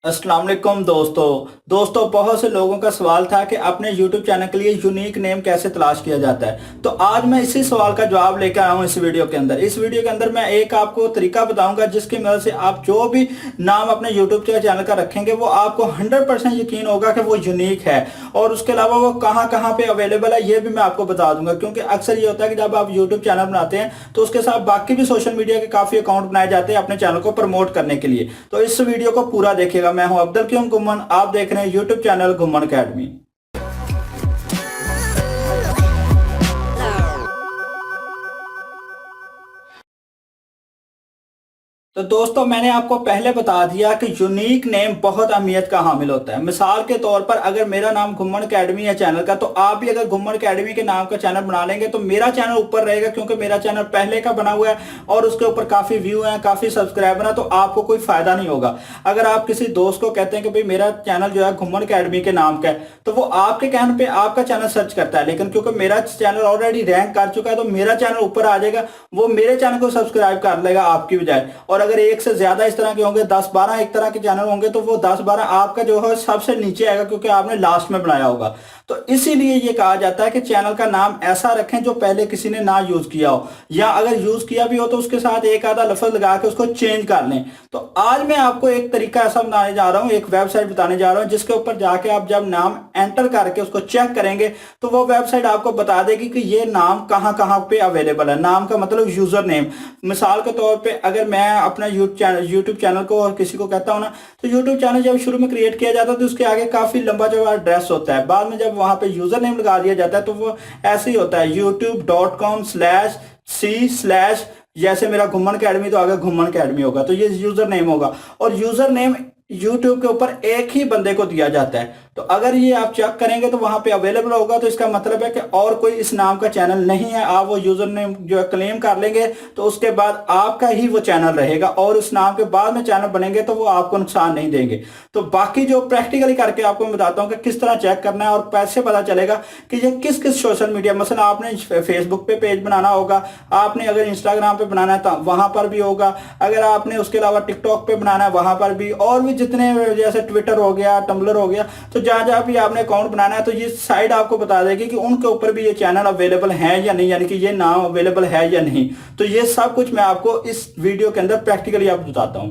अस्सलाम वालेकुम दोस्तों बहुत से लोगों का सवाल था कि अपने YouTube चैनल के लिए यूनिक नेम कैसे तलाश किया जाता है। तो आज मैं इसी सवाल का जवाब लेकर आया हूँ इस वीडियो के अंदर मैं एक आपको तरीका बताऊंगा जिसकी मदद से आप जो भी नाम अपने YouTube चैनल का रखेंगे वो आपको 100% यकीन होगा कि वो यूनिक है। और उसके अलावा वो कहाँ कहाँ पे अवेलेबल है ये भी मैं आपको बता दूंगा, क्योंकि अक्सर ये होता है कि जब आप YouTube चैनल बनाते हैं तो उसके साथ बाकी भी सोशल मीडिया के काफी अकाउंट बनाए जाते हैं अपने चैनल को प्रमोट करने के लिए। तो इस वीडियो को पूरा देखिएगा। मैं हूं अब्दुल क्यूम घुम्मन, आप देख रहे हैं यूट्यूब चैनल घुम्मन अकेडमी। तो दोस्तों मैंने आपको पहले बता दिया कि यूनिक नेम बहुत अहमियत का हामिल होता है। मिसाल के तौर पर अगर मेरा नाम घुम्मन अकेडमी है चैनल का, तो आप भी अगर घुम्मन अकेडमी के नाम का चैनल बना लेंगे तो मेरा चैनल ऊपर रहेगा, क्योंकि मेरा चैनल पहले का बना हुआ है और उसके ऊपर काफी व्यू हैं, काफी सब्सक्राइबर हैं। तो आपको कोई फायदा नहीं होगा। अगर आप किसी दोस्त को कहते हैं कि भाई मेरा चैनल जो है घुम्मन अकेडमी के नाम का है, तो वो आपके कहने पे आपका चैनल सर्च करता है, लेकिन क्योंकि मेरा चैनल ऑलरेडी रैंक कर चुका है तो मेरा चैनल ऊपर आ जाएगा, वो मेरे चैनल को सब्सक्राइब कर लेगा आपकी बजाय। और अगर एक से ज्यादा इस तरह के होंगे, 10-12 एक तरह के चैनल होंगे, तो वो 10-12 आपका जो है सबसे नीचे आएगा, क्योंकि आपने लास्ट में बनाया होगा। तो इसीलिए ये कहा जाता है कि चैनल का नाम ऐसा रखें जो पहले किसी ने ना यूज किया हो, या अगर यूज किया भी हो तो उसके साथ एक आधा लफ्ज लगा के उसको चेंज कर लें। तो आज मैं आपको एक तरीका ऐसा बताने जा रहा हूं, एक वेबसाइट बताने जा रहा हूं जिसके ऊपर जाके आप जब नाम एंटर करके उसको चेक करेंगे तो वो वेबसाइट आपको बता देगी कि ये नाम कहां कहां पे अवेलेबल है। नाम का मतलब यूजर नेम। मिसाल के तौर पे अगर मैं अपना यूट्यूब चैनल को और किसी को कहता हूं ना, तो यूट्यूब चैनल जब शुरू में क्रिएट किया जाता है तो उसके आगे काफी लंबा जो एड्रेस होता है। बाद में जब वहां पे यूजर नेम लगा दिया जाता है तो वो ऐसे ही होता है youtube.com/c/ जैसे मेरा घुम्मन अकेडमी, तो आगे घुम्मन अकेडमी होगा, तो ये यूजर नेम होगा। और यूजर नेम YouTube के ऊपर एक ही बंदे को दिया जाता है। तो अगर ये आप चेक करेंगे तो वहां पे अवेलेबल होगा, तो इसका मतलब है कि और कोई इस नाम का चैनल नहीं है। आप वो यूजर नेम जो है क्लेम कर लेंगे तो उसके बाद आपका ही वो चैनल रहेगा, और उस नाम के बाद में चैनल बनेंगे तो वो आपको नुकसान नहीं देंगे। तो बाकी जो प्रैक्टिकली करके आपको मैं बताता हूँ कि किस तरह चेक करना है, और पैसे पता चलेगा कि ये किस किस सोशल मीडिया, मसलन आपने फेसबुक पे पेज बनाना होगा, आपने अगर इंस्टाग्राम पे बनाना है तो वहां पर भी होगा, अगर आपने उसके अलावा टिकटॉक पे बनाना है वहां पर भी, और भी जितने जैसे ट्विटर हो गया, टम्बलर हो गया, तो जहां जहां भी आपने अकाउंट बनाना है तो ये साइट आपको बता देगी कि उनके ऊपर भी ये चैनल अवेलेबल है या नहीं, यानी कि ये नाम अवेलेबल है या नहीं। तो ये सब कुछ मैं आपको इस वीडियो के अंदर प्रैक्टिकली आपको बताता हूं।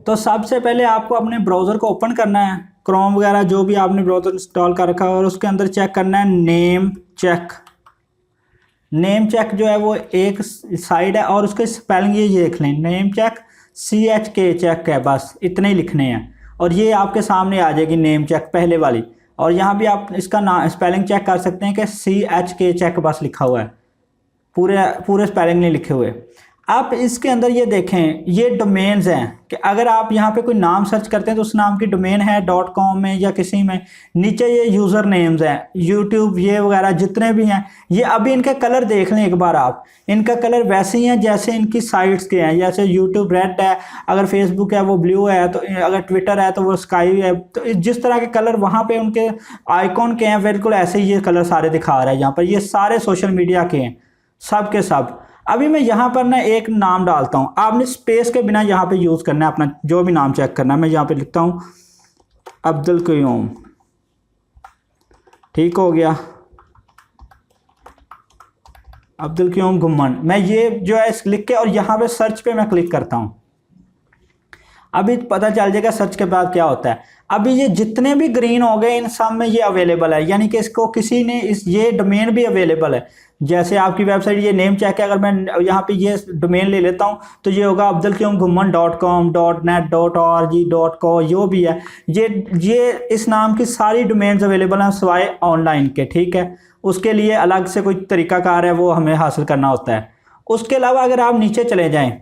तो सबसे पहले आपको अपने ब्राउजर को ओपन करना है, क्रोम वगैरह जो भी आपने ब्राउजर इंस्टॉल कर रखा है, और उसके अंदर चेक करना है नेम चेक। नेम चेक जो है वो एक साइड है, और उसके स्पेलिंग ये देख लें, नेम चेक CHK चेक है, बस इतने ही लिखने हैं। और ये आपके सामने आ जाएगी नेम चेक पहले वाली, और यहाँ भी आप इसका नाम स्पेलिंग चेक कर सकते हैं कि CHK चेक बस लिखा हुआ है, पूरे पूरे स्पेलिंग नहीं लिखे हुए। आप इसके अंदर ये देखें, ये डोमेन्स हैं कि अगर आप यहाँ पे कोई नाम सर्च करते हैं तो उस नाम की डोमेन है .com में या किसी में। नीचे ये यूज़र नेम्स हैं, यूट्यूब ये वगैरह जितने भी हैं, ये अभी इनके कलर देख लें एक बार आप। इनका कलर वैसे ही है जैसे इनकी साइट्स के हैं, जैसे यूट्यूब रेड है, अगर फेसबुक है वो ब्लू है, तो अगर ट्विटर है तो वो स्काई है। तो जिस तरह के कलर वहाँ पे उनके आइकॉन के हैं, बिल्कुल ऐसे ही ये कलर सारे दिखा रहा है यहाँ पर। ये सारे सोशल मीडिया के हैं, सब के सब। अभी मैं यहाँ पर ना एक नाम डालता हूँ, आपने स्पेस के बिना यहाँ पे यूज़ करना है अपना जो भी नाम चेक करना है। मैं यहाँ पे लिखता हूँ अब्दुल क्यूम, ठीक हो गया, अब्दुल क्यूम घुम्मन। मैं ये जो है लिख के और यहाँ पे सर्च पे मैं क्लिक करता हूँ। अभी पता चल जाएगा सर्च के बाद क्या होता है। अभी ये जितने भी ग्रीन हो गए इन सब में ये अवेलेबल है, यानी कि इसको किसी ने ये डोमेन भी अवेलेबल है। जैसे आपकी वेबसाइट ये नेम चेक है, अगर मैं यहाँ पे ये डोमेन ले लेता हूँ तो ये होगा abdulkyumghumman.com, .net, .org, .co, जो भी है ये इस नाम की सारी डोमेन्स अवेलेबल हैं सिवाय ऑनलाइन के, ठीक है। उसके लिए अलग से कोई तरीकाकार है, वो हमें हासिल करना होता है। उसके अलावा अगर आप नीचे चले जाएँ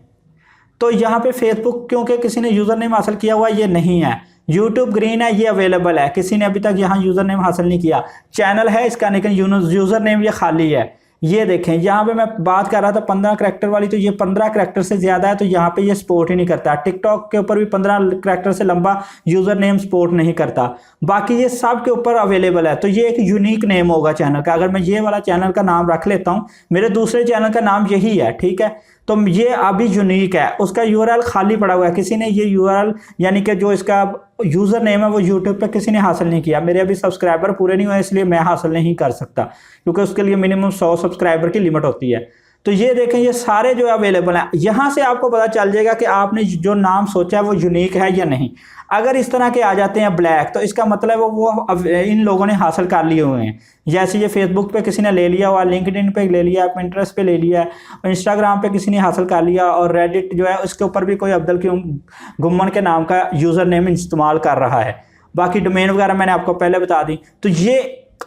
तो यहाँ पे फेसबुक क्योंकि किसी ने यूज़र नेम हासिल किया हुआ ये नहीं है। यूट्यूब ग्रीन है, ये अवेलेबल है, किसी ने अभी तक यहाँ यूज़र नेम हासिल नहीं किया। चैनल है इसका लेकिन यूज़र नेम ये खाली है। ये देखें यहाँ पे मैं बात कर रहा था 15 करैक्टर वाली, तो ये 15 करैक्टर से ज्यादा है, तो यहाँ पे ये सपोर्ट ही नहीं करता। टिकटॉक के ऊपर भी 15 करैक्टर से लंबा यूजर नेम सपोर्ट नहीं करता। बाकी ये सब के ऊपर अवेलेबल है। तो ये एक यूनिक नेम होगा चैनल का। अगर मैं ये वाला चैनल का नाम रख लेता हूँ, मेरे दूसरे चैनल का नाम यही है, ठीक है, तो ये अभी यूनिक है, उसका यूआरएल खाली पड़ा हुआ है, किसी ने ये यूआरएल यानी कि जो इसका यूजर नेम है वो यूट्यूब पे किसी ने हासिल नहीं किया। मेरे अभी सब्सक्राइबर पूरे नहीं हुए, इसलिए मैं हासिल नहीं कर सकता, क्योंकि उसके लिए मिनिमम 100 सब्सक्राइबर की लिमिट होती है। तो ये देखें, ये सारे जो अवेलेबल हैं, यहाँ से आपको पता चल जाएगा कि आपने जो नाम सोचा है वो यूनिक है या नहीं। अगर इस तरह के आ जाते हैं ब्लैक, तो इसका मतलब वो इन लोगों ने हासिल कर लिए हुए हैं। जैसे ये फेसबुक पे किसी ने ले लिया हुआ, लिंक्डइन पे ले लिया, पिंटरेस्ट पे ले लिया, और इंस्टाग्राम पे किसी ने हासिल कर लिया, और रेडिट जो है उसके ऊपर भी कोई अब्दुल क्यूम गुम्मन के नाम का यूज़र नेम इस्तेमाल कर रहा है। बाकी डोमेन वगैरह मैंने आपको पहले बता दी। तो ये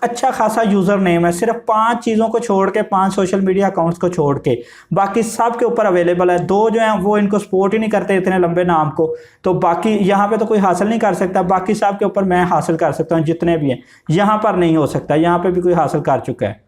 अच्छा खासा यूजर नेम है, सिर्फ 5 चीज़ों को छोड़ के, 5 सोशल मीडिया अकाउंट्स को छोड़ के, बाकी सब के ऊपर अवेलेबल है। 2 जो हैं वो इनको सपोर्ट ही नहीं करते इतने लंबे नाम को, तो बाकी यहाँ पे तो कोई हासिल नहीं कर सकता। बाकी सब के ऊपर मैं हासिल कर सकता हूँ, जितने भी हैं। यहाँ पर नहीं हो सकता, यहाँ पे भी कोई हासिल कर चुका है।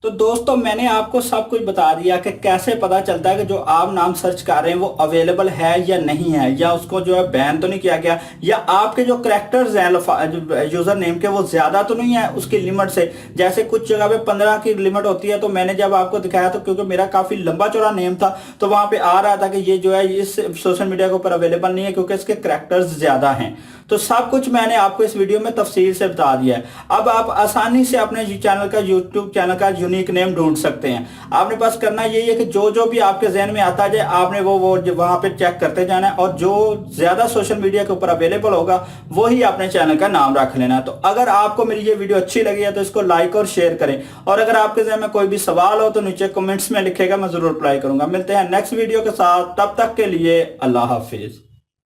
तो दोस्तों, मैंने आपको सब कुछ बता दिया कि कैसे पता चलता है कि जो आप नाम सर्च कर रहे हैं वो अवेलेबल है या नहीं है, या उसको जो है बैन तो नहीं किया गया, या आपके जो करैक्टर्स हैं यूजर नेम के वो ज्यादा तो नहीं है उसकी लिमिट से। जैसे कुछ जगह पे 15 की लिमिट होती है, तो मैंने जब आपको दिखाया तो क्योंकि मेरा काफी लंबा चौड़ा नेम था, तो वहां पे आ रहा था कि ये जो है इस सोशल मीडिया के ऊपर अवेलेबल नहीं है, क्योंकि इसके करैक्टर्स ज्यादा हैं। तो सब कुछ मैंने आपको इस वीडियो में तफसील से बता दिया है। अब आप आसानी से अपने चैनल का, यूट्यूब चैनल का यूनिक नेम ढूंढ सकते हैं। आपने पास करना यही है कि जो जो भी आपके जहन में आता जाए, आपने वो वहां पे चेक करते जाना है, और जो ज्यादा सोशल मीडिया के ऊपर अवेलेबल होगा वही अपने चैनल का नाम रख लेना है। तो अगर आपको मेरी ये वीडियो अच्छी लगी है तो इसको लाइक और शेयर करें, और अगर आपके जहन में कोई भी सवाल हो तो नीचे कमेंट्स में लिखेगा, मैं जरूर रिप्लाई करूंगा। मिलते हैं नेक्स्ट वीडियो के साथ, तब तक के लिए अल्लाह हाफिज।